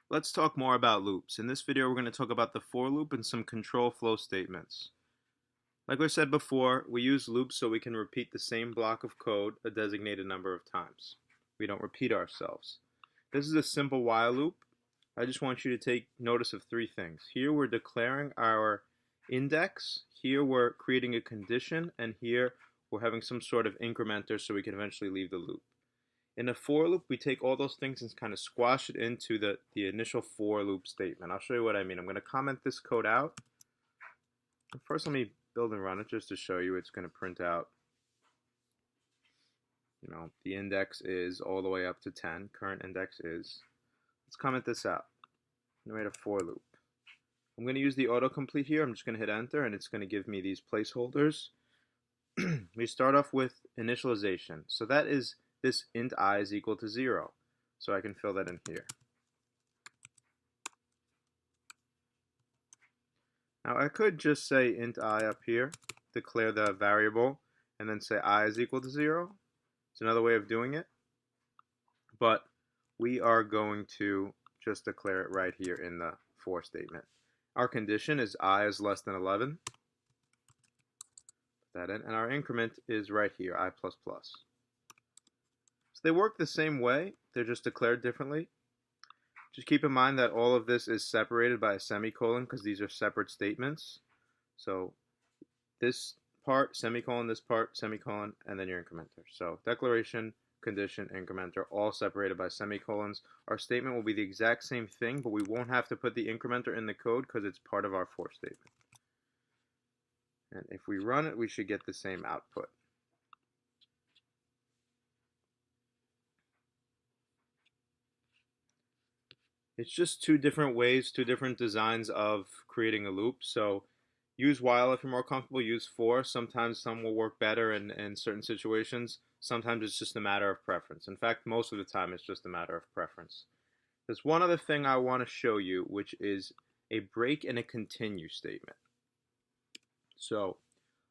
Let's talk more about loops. In this video, we're going to talk about the for loop and some control flow statements. Like I said before, we use loops so we can repeat the same block of code a designated number of times. We don't repeat ourselves. This is a simple while loop. I just want you to take notice of three things. Here we're declaring our index, here we're creating a condition, and here we're having some sort of incrementer so we can eventually leave the loop. In a for loop, we take all those things and kind of squash it into the initial for loop statement. I'll show you what I mean. I'm going to comment this code out. First, let me build and run it just to show you. It's going to print out, the index is all the way up to 10. Current index is. Let's comment this out. I'm going to write a for loop. I'm going to use the autocomplete here. I'm just going to hit enter, and it's going to give me these placeholders. We start off with initialization. So that is this int I is equal to 0. So I can fill that in here. Now I could just say int I up here, declare the variable, and then say I is equal to 0. It's another way of doing it. But we are going to just declare it right here in the for statement. Our condition is I is less than 11. Put that in. And our increment is right here, I++. So they work the same way, they're just declared differently. Just keep in mind that all of this is separated by a semicolon because these are separate statements. So this part, semicolon, this part, semicolon, and then your incrementer. So declaration, condition, incrementer, all separated by semicolons. Our statement will be the exact same thing, but we won't have to put the incrementer in the code because it's part of our for statement. And if we run it, we should get the same output. It's just two different ways, two different designs of creating a loop. So use while if you're more comfortable, use for. Sometimes some will work better in certain situations. Sometimes it's just a matter of preference. In fact, most of the time it's just a matter of preference. There's one other thing I want to show you, which is a break and a continue statement. So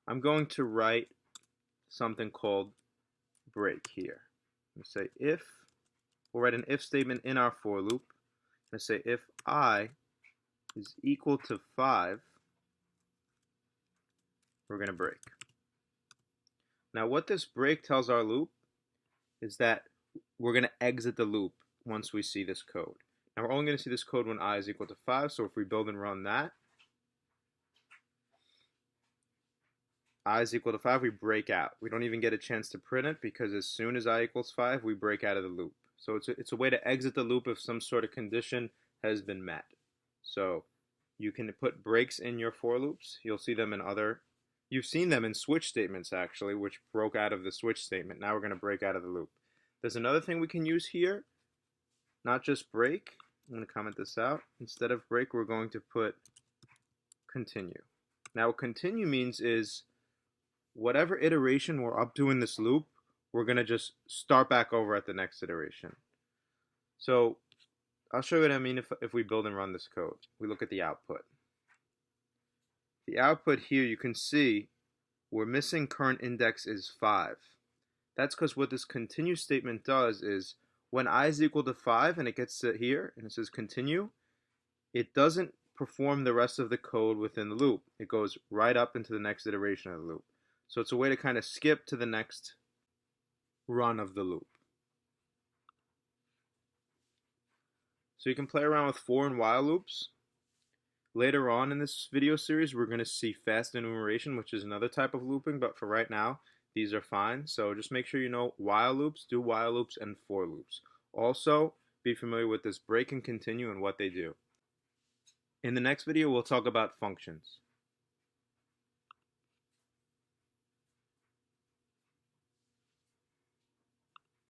I'm going to write something called break here. Let's say if, we'll write an if statement in our for loop. I say if I is equal to 5, we're going to break. Now what this break tells our loop is that we're going to exit the loop once we see this code. Now we're only going to see this code when I is equal to 5, so if we build and run that, I is equal to 5, we break out. We don't even get a chance to print it because as soon as I equals 5, we break out of the loop. So it's a way to exit the loop if some sort of condition has been met. So you can put breaks in your for loops. You'll see them in you've seen them in switch statements actually, which broke out of the switch statement. Now we're going to break out of the loop. There's another thing we can use here, not just break. I'm going to comment this out. Instead of break, we're going to put continue. Now what continue means is whatever iteration we're up to in this loop, we're going to just start back over at the next iteration. So I'll show you what I mean if we build and run this code. We look at the output. The output here, you can see we're missing current index is 5. That's because what this continue statement does is when I is equal to 5 and it gets to here and it says continue, it doesn't perform the rest of the code within the loop. It goes right up into the next iteration of the loop. So it's a way to kind of skip to the next run of the loop. So you can play around with for and while loops. Later on in this video series, we're going to see fast enumeration, which is another type of looping, but for right now, these are fine. So just make sure you know while loops, do while loops, and for loops. Also, be familiar with this break and continue and what they do. In the next video, we'll talk about functions.